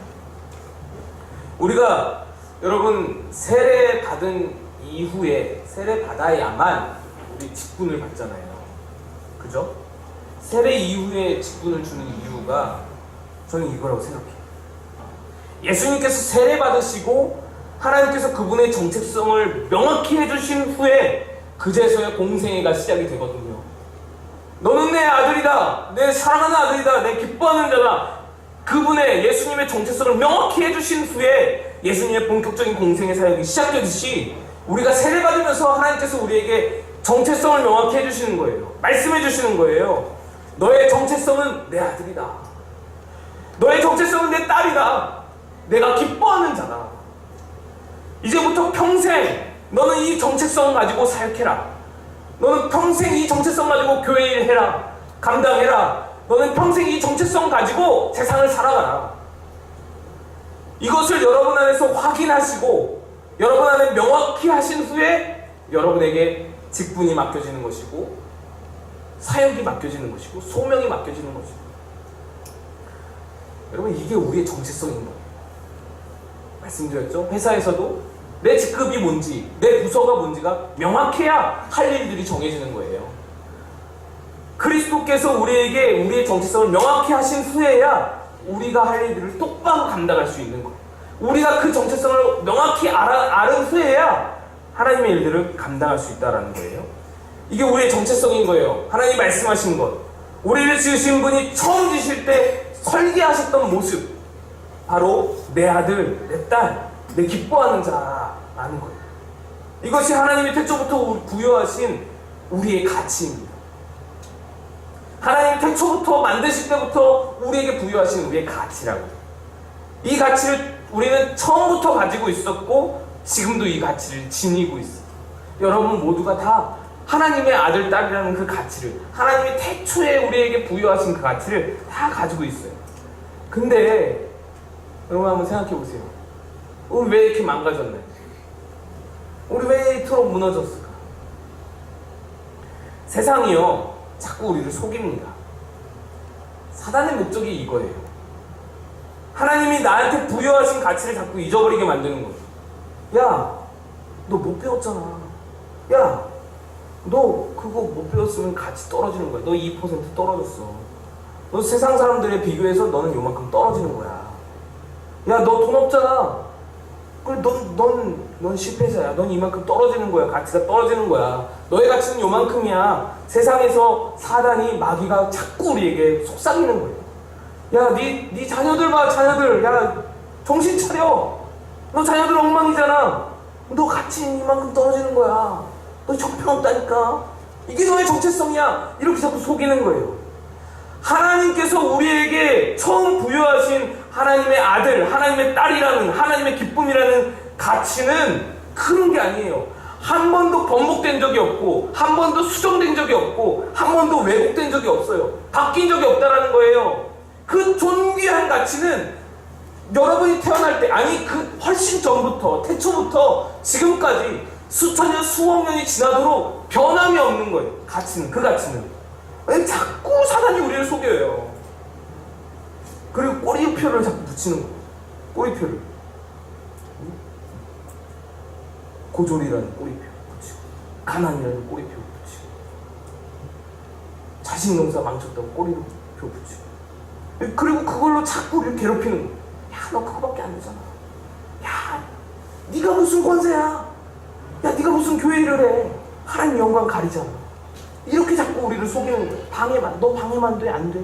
우리가 여러분 세례 받은 이후에 세례 받아야만 우리 직분을 받잖아요. 그죠? 세례 이후에 직분을 주는 이유가 저는 이거라고 생각해요. 예수님께서 세례 받으시고 하나님께서 그분의 정체성을 명확히 해주신 후에 그제서야 공생애가 시작이 되거든요. 너는 내 아들이다. 내 사랑하는 아들이다. 내 기뻐하는 자다. 그분의 예수님의 정체성을 명확히 해주신 후에 예수님의 본격적인 공생의 사역이 시작되듯이 우리가 세례 받으면서 하나님께서 우리에게 정체성을 명확히 해주시는 거예요. 말씀해 주시는 거예요. 너의 정체성은 내 아들이다. 너의 정체성은 내 딸이다. 내가 기뻐하는 자다. 이제부터 평생 너는 이 정체성을 가지고 사역해라. 너는 평생 이 정체성 가지고 교회 일 해라. 감당해라. 너는 평생 이 정체성 가지고 세상을 살아가라. 이것을 여러분 안에서 확인하시고 여러분 안에 명확히 하신 후에 여러분에게 직분이 맡겨지는 것이고 사역이 맡겨지는 것이고 소명이 맡겨지는 것이고, 여러분 이게 우리의 정체성인 거예요. 말씀드렸죠? 회사에서도 내 직급이 뭔지 내 부서가 뭔지가 명확해야 할 일들이 정해지는 거예요. 그리스도께서 우리에게 우리의 정체성을 명확히 하신 후에야 우리가 할 일들을 똑바로 감당할 수 있는 거예요. 우리가 그 정체성을 명확히 아는 후에야 하나님의 일들을 감당할 수 있다는 거예요. 이게 우리의 정체성인 거예요. 하나님이 말씀하신 것, 우리를 지으신 분이 처음 지으실 때 설계하셨던 모습, 바로 내 아들, 내 딸, 내 기뻐하는 자라는 거예요. 이것이 하나님이 태초부터 부여하신 우리의 가치입니다. 하나님 태초부터 만드실 때부터 우리에게 부여하신 우리의 가치라고. 이 가치를 우리는 처음부터 가지고 있었고 지금도 이 가치를 지니고 있어요. 여러분 모두가 다 하나님의 아들, 딸이라는 그 가치를, 하나님이 태초에 우리에게 부여하신 그 가치를 다 가지고 있어요. 근데 여러분 한번 생각해 보세요. 우리 왜 이렇게 망가졌나요? 우리 왜 이토록 무너졌을까? 세상이요 자꾸 우리를 속입니다. 사단의 목적이 이거예요. 하나님이 나한테 부여하신 가치를 자꾸 잊어버리게 만드는 거예요. 야, 너 못 배웠잖아. 야, 너 그거 못 배웠으면 가치 떨어지는 거야. 너 2% 떨어졌어. 너 세상 사람들에 비교해서 너는 요만큼 떨어지는 거야. 야, 너 돈 없잖아. 그래, 넌 실패자야. 넌 이만큼 떨어지는 거야. 가치가 떨어지는 거야. 너의 가치는 요만큼이야. 세상에서 사단이, 마귀가 자꾸 우리에게 속삭이는 거예요. 야, 네 자녀들 봐, 자녀들. 야, 정신 차려. 너 자녀들 엉망이잖아. 너 가치 이만큼 떨어지는 거야. 너 형편없다니까. 이게 너의 정체성이야. 이렇게 자꾸 속이는 거예요. 하나님께서 우리에게 처음 부여하신 하나님의 아들, 하나님의 딸이라는, 하나님의 기쁨이라는 가치는 그런 게 아니에요. 한 번도 번복된 적이 없고, 한 번도 수정된 적이 없고, 한 번도 왜곡된 적이 없어요. 바뀐 적이 없다라는 거예요. 그 존귀한 가치는 여러분이 태어날 때, 아니 그 훨씬 전부터, 태초부터 지금까지 수천 년, 수억 년이 지나도록 변함이 없는 거예요. 가치는, 그 가치는. 왜 자꾸 사단이 우리를 속여요. 그리고 꼬리표를 자꾸 붙이는 거예요. 꼬리표를. 고졸이라는 꼬리표 붙이고, 가난이라는 꼬리표 붙이고, 자식 농사 망쳤다고 꼬리표 붙이고, 그리고 그걸로 자꾸 우리를 괴롭히는 거예요. 야, 너 그거밖에 안 되잖아. 야, 네가 무슨 권세야? 야, 네가 무슨 교회 일을 해? 하나님 영광 가리잖아. 이렇게 자꾸 우리를 속이는 거예요. 방해만, 너 방해만 돼, 안 돼.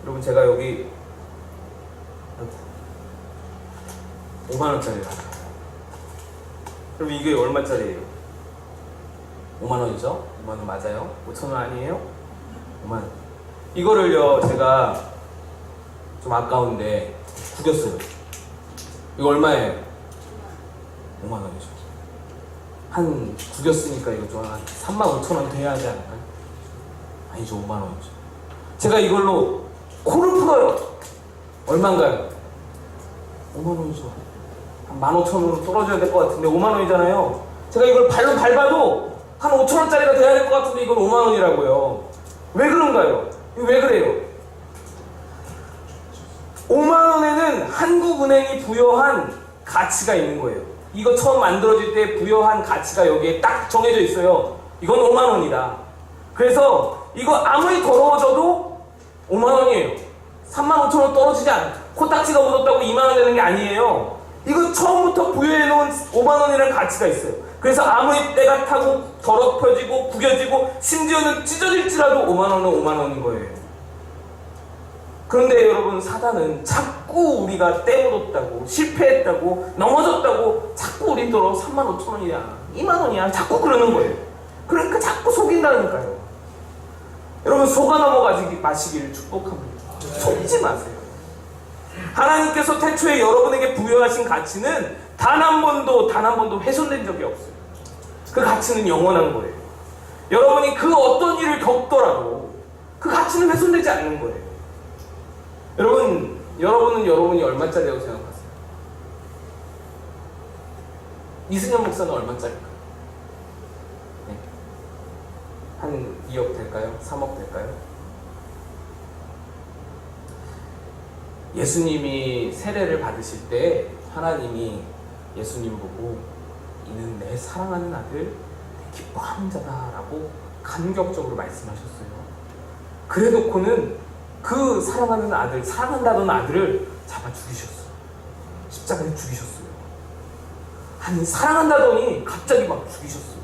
여러분, 제가 여기 5만원짜리라. 그럼 이게 얼마짜리예요? 5만원이죠? 5만원 맞아요? 5천원 아니에요? 5만원. 이거를요, 제가 좀 아까운데 구겼어요. 이거 얼마예요? 5만원이죠. 한 구겼으니까 이거 좀 한 35,000원 돼야 하지 않을까요? 아니죠, 5만원이죠. 제가 이걸로 코를 풀어요. 얼마인가요? 5만원이죠. 한 15,000원으로 떨어져야 될 것 같은데 5만원이잖아요. 제가 이걸 발로 밟아도 한 5,000원짜리가 돼야 될 것 같은데 이건 5만원이라고요. 왜 그런가요? 왜 그래요? 5만원에는 한국은행이 부여한 가치가 있는 거예요. 이거 처음 만들어질 때 부여한 가치가 여기에 딱 정해져 있어요. 이건 5만원이다. 그래서 이거 아무리 더러워져도 5만원이에요. 35,000원 떨어지지 않아요. 코딱지가 묻었다고 2만원 되는 게 아니에요. 이거 처음부터 부여해놓은 5만원이라는 가치가 있어요. 그래서 아무리 때가 타고 더럽혀지고 구겨지고 심지어는 찢어질지라도 5만원은 5만원인 거예요. 그런데 여러분, 사단은 자꾸 우리가 때 묻었다고, 실패했다고, 넘어졌다고 자꾸 우리더러 35,000원이야, 2만원이야 자꾸 그러는 거예요. 그러니까 자꾸 속인다니까요. 여러분, 속아 넘어가지 마시기를 축복합니다. 속지 마세요. 하나님께서 태초에 여러분에게 부여하신 가치는 단 한 번도 훼손된 적이 없어요. 그 가치는 영원한 거예요. 여러분이 그 어떤 일을 겪더라도 그 가치는 훼손되지 않는 거예요. 여러분은 여러분이 얼마짜리라고 생각하세요? 이승현 목사는 얼마짜리일까요? 네. 한 2억 될까요? 3억 될까요? 예수님이 세례를 받으실 때 하나님이 예수님 보고 이는 내 사랑하는 아들, 내 기뻐하는 자다라고 감격적으로 말씀하셨어요. 그래놓고는 그 사랑하는 아들, 사랑한다던 아들을 잡아 죽이셨어요. 십자가에 죽이셨어요. 아니, 사랑한다더니 갑자기 막 죽이셨어요.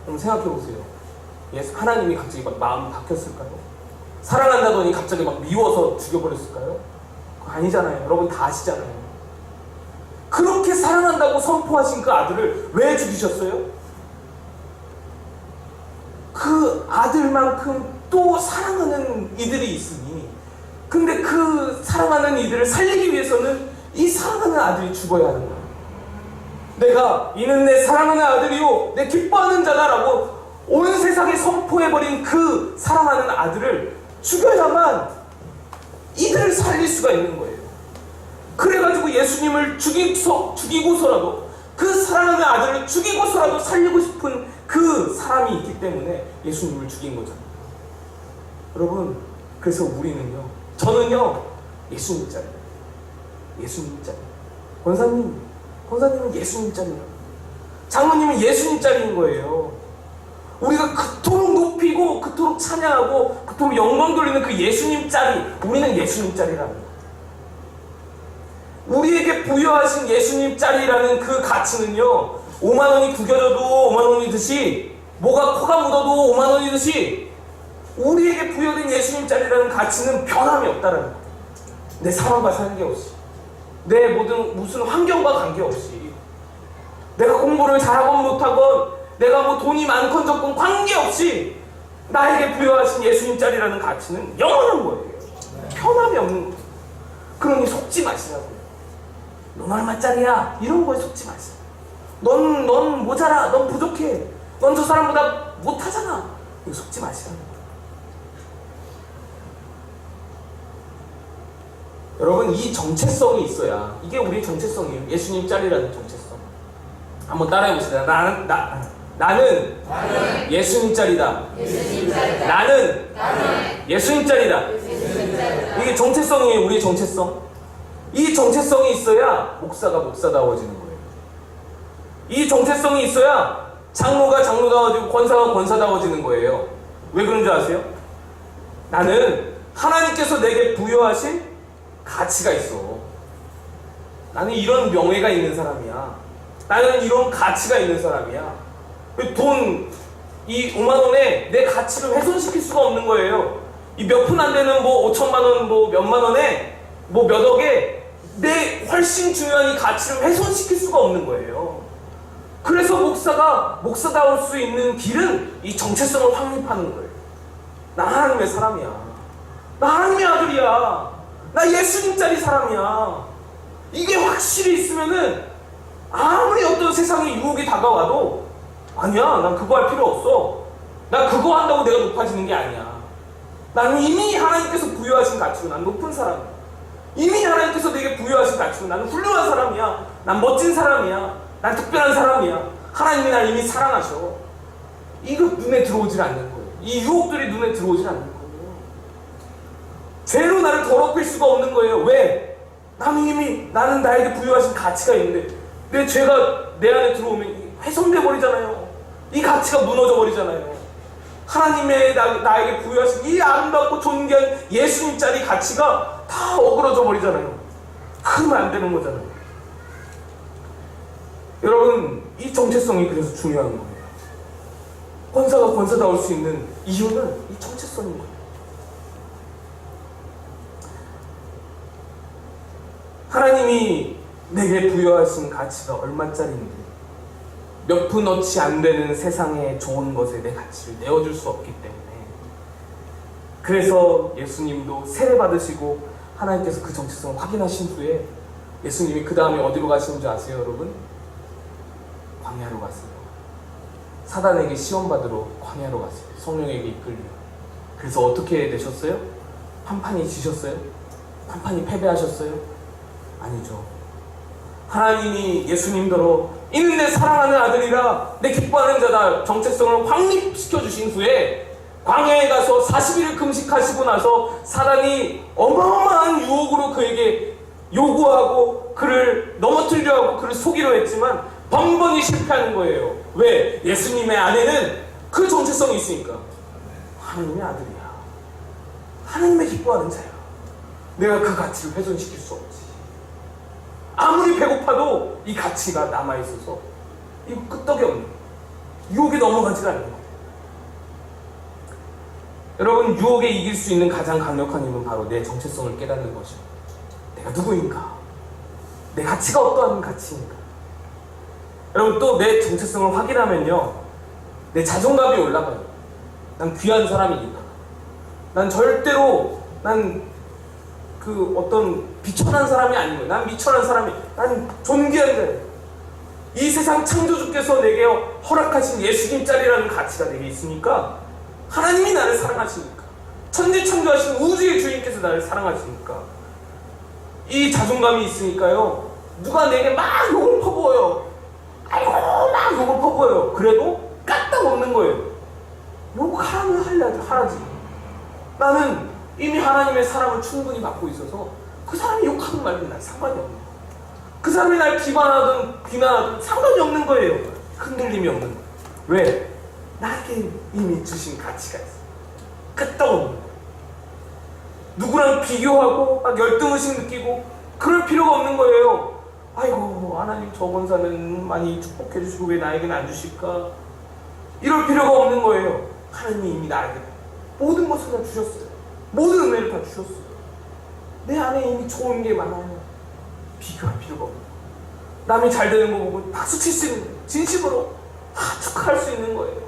그럼 생각해보세요. 하나님이 갑자기 막 마음 바뀌었을까요? 사랑한다더니 갑자기 막 미워서 죽여버렸을까요? 그거 아니잖아요. 여러분 다 아시잖아요. 그렇게 사랑한다고 선포하신 그 아들을 왜 죽이셨어요? 그 아들만큼 또 사랑하는 이들이 있으니, 근데 그 사랑하는 이들을 살리기 위해서는 이 사랑하는 아들이 죽어야 하는 거예요. 내가 이는 내 사랑하는 아들이요 내 기뻐하는 자다라고 온 세상에 선포해버린 그 사랑하는 아들을 죽여야만 이들을 살릴 수가 있는 거예요. 그래가지고 예수님을 죽이고서라도, 그 사랑하는 아들을 죽이고서라도 살리고 싶은 그 사람이 있기 때문에 예수님을 죽인 거잖아요. 여러분, 그래서 우리는요, 저는요, 예수님 짤이에요. 예수님 짤. 권사님은 예수님 짤이에요. 장로님은 예수님 짤인 거예요. 우리가 그토록 높이고 그토록 찬양하고 그토록 영광 돌리는 그 예수님 짤이, 우리는 예수님 짤이라는 거예요. 우리에게 부여하신 예수님 짤이라는 그 가치는요, 5만원이 구겨져도 5만원이듯이, 뭐가 코가 묻어도 5만원이듯이, 우리에게 부여된 예수님 짤이라는 가치는 변함이 없다는 거예요. 내 상황과 상관없이, 내 무슨 환경과 관계없이, 내가 공부를 잘하건 못하건, 내가 뭐 돈이 많건 적건 관계없이 나에게 부여하신 예수님 짤이라는 가치는 영원한 거예요. 변함이 없는 거예요. 그러니 속지 마시라고요. 넌 얼마짜리야? 이런 거에 속지 마세요. 넌 모자라. 넌 부족해. 넌 저 사람보다 못하잖아. 이거 속지 마시라는 거예요. 여러분, 이 정체성이 있어야, 이게 우리의 정체성이에요. 예수님 짤이라는 정체성. 한번 따라해 봅시다. 나는 예수님 짤이다. 나는 예수님 짤이다. 이게 정체성이에요. 우리의 정체성. 이 정체성이 있어야 목사가 목사다워지는 거예요. 이 정체성이 있어야 장로가 장로다워지고 권사가 권사다워지는 거예요. 왜 그런 줄 아세요? 나는 하나님께서 내게 부여하신 가치가 있어. 나는 이런 명예가 있는 사람이야. 나는 이런 가치가 있는 사람이야. 이 5만 원에 내 가치를 훼손시킬 수가 없는 거예요. 이 몇 푼 안 되는 5천만 원, 몇만 원에 몇 억에 내 훨씬 중요한 이 가치를 훼손시킬 수가 없는 거예요. 그래서 목사가 목사다울 수 있는 길은 이 정체성을 확립하는 거예요. 나 하나님의 사람이야. 나 하나님의 아들이야. 나 예수님짜리 사람이야. 이게 확실히 있으면은 아무리 어떤 세상의 유혹이 다가와도 아니야, 난 그거 할 필요 없어. 나 그거 한다고 내가 높아지는 게 아니야. 나는 이미 하나님께서 부여하신 가치로 난 높은 사람이야. 이미 하나님께서 내게 부여하신 가치로 나는 훌륭한 사람이야. 난 멋진 사람이야. 난 특별한 사람이야. 하나님이 날 이미 사랑하셔. 이거 눈에 들어오질 않는 거예요. 이 유혹들이 눈에 들어오질 않는 거예요. 죄로 나를 더럽힐 수가 없는 거예요. 왜? 나는 나에게 부여하신 가치가 있는데 내 죄가 내 안에 들어오면 훼손돼 버리잖아요. 이 가치가 무너져 버리잖아요. 하나님의 나에게 부여하신 이 아름답고 존귀한 예수님 짤이 가치가 다 어그러져 버리잖아요. 그러면 안 되는 거잖아요. 여러분, 이 정체성이 그래서 중요한 거예요. 권사가 권사다울 수 있는 이유는 이 정체성인 거예요. 하나님이 내게 부여하신 가치가 얼마짜리인데 몇 푼어치 안 되는 세상의 좋은 것에 내 가치를 내어줄 수 없기 때문에, 그래서 예수님도 세례 받으시고 하나님께서 그 정체성을 확인하신 후에 예수님이 그 다음에 어디로 가시는 줄 아세요, 여러분? 광야로 갔어요. 사단에게 시험받으러 광야로 갔어요. 성령에게 이끌려. 그래서 어떻게 되셨어요? 판판이 지셨어요? 판판이 패배하셨어요? 아니죠. 하나님이 예수님더러 이는 내 사랑하는 아들이라 내 기뻐하는 자다 정체성을 확립시켜 주신 후에 광야에 가서 40일을 금식하시고 나서 사단이 어마어마한 유혹으로 그에게 요구하고 그를 넘어뜨리려 하고 그를 속이려 했지만 번번이 실패하는 거예요. 왜? 예수님의 안에는 그 정체성이 있으니까. 하나님의 아들이야. 하나님의 기뻐하는 자야. 내가 그 가치를 훼손시킬 수 없지. 아무리 배고파도 이 가치가 남아있어서 이거 끄떡이 없는 거예요. 유혹에 넘어가지가 않는 거예요. 여러분, 유혹에 이길 수 있는 가장 강력한 힘은 바로 내 정체성을 깨닫는 것이죠. 내가 누구인가? 내 가치가 어떠한 가치인가? 여러분, 또 내 정체성을 확인하면요, 내 자존감이 올라가요. 난 귀한 사람이니까. 난 절대로 어떤 비천한 사람이 아닌 거예요. 난 미천한 사람이, 난 존귀한 자예요. 이 세상 창조주께서 내게 허락하신 예수님 짤이라는 가치가 내게 있으니까, 하나님이 나를 사랑하시니까, 천지 창조하신 우주의 주인께서 나를 사랑하시니까, 이 자존감이 있으니까요, 누가 내게 막 욕을 퍼부어요. 아이고, 막 욕을 퍼부어요. 그래도 까딱 없는 거예요. 욕하라면 하라지. 나는 이미 하나님의 사랑을 충분히 받고 있어서 그 사람이 욕하는 말도 난 상관이 없는 거예요. 그 사람이 날 비난하든 상관이 없는 거예요. 흔들림이 없는 거예요. 왜? 나에게 이미 주신 가치가 있어요. 끄떡없는 거예요. 누구랑 비교하고 막 열등의식 느끼고 그럴 필요가 없는 거예요. 아이고, 하나님 저 권사는 많이 축복해 주시고 왜 나에게는 안 주실까? 이럴 필요가 없는 거예요. 하나님이 이미 나에게 모든 것을 다 주셨어요. 모든 은혜를 다 주셨어요. 내 안에 이미 좋은 게 많아요. 비교할 필요가 없어요. 남이 잘 되는 거 보고 박수 칠 수 있는 거예요. 진심으로 축하할 수 있는 거예요.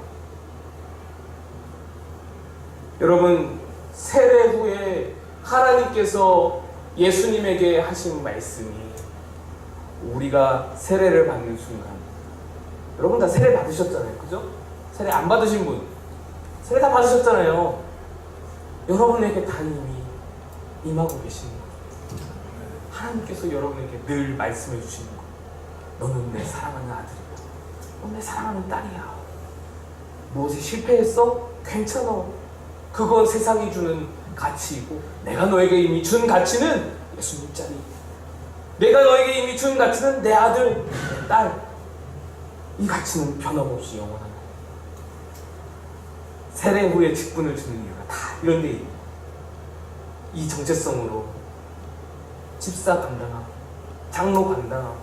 여러분, 세례 후에 하나님께서 예수님에게 하신 말씀이 우리가 세례를 받는 순간, 여러분 다 세례 받으셨잖아요, 그죠? 세례 안 받으신 분, 세례 다 받으셨잖아요. 여러분에게 다 이미 임하고 계시는 거예요. 하나님께서 여러분에게 늘 말씀해 주시는 거예요. 너는 내 사랑하는 아들이야. 넌 내 사랑하는 딸이야. 무엇에 실패했어? 괜찮아. 그건 세상이 주는 가치이고, 내가 너에게 이미 준 가치는 예수님짜리. 내가 너에게 이미 준 가치는 내 아들, 내 딸. 이 가치는 변함없이 영원한 거예요. 세례 후에 직분을 주는 이유가 다 이런 데 있는, 이 정체성으로 집사 감당하고, 장로 감당하고,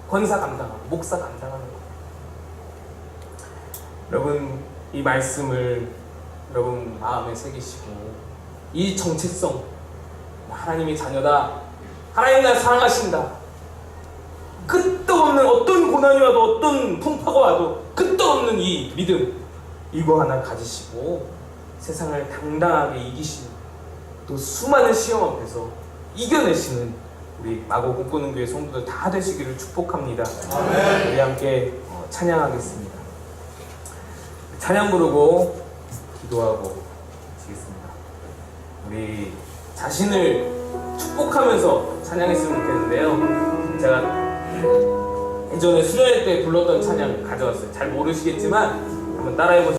권사 감당하고, 목사 감당하는 거예요. 여러분, 이 말씀을 여러분 마음에 새기시고, 이 정체성, 하나님의 자녀다, 하나님 날 사랑하신다, 끝도 없는 어떤 고난이 와도 어떤 풍파가 와도 끝도 없는 이 믿음, 이거 하나 가지시고 세상을 당당하게 이기시는, 또 수많은 시험 앞에서 이겨내시는 우리 마고 꿈꾸는 교회 성도들 다 되시기를 축복합니다. 아멘. 우리 함께 찬양하겠습니다. 찬양 부르고 기도하고 지겠습니다. 우리 자신을 축복하면서 찬양했으면 좋겠는데요. 제가 예전에 수련회 때 불렀던 찬양 가져왔어요. 잘 모르시겠지만 한번 따라해보세요.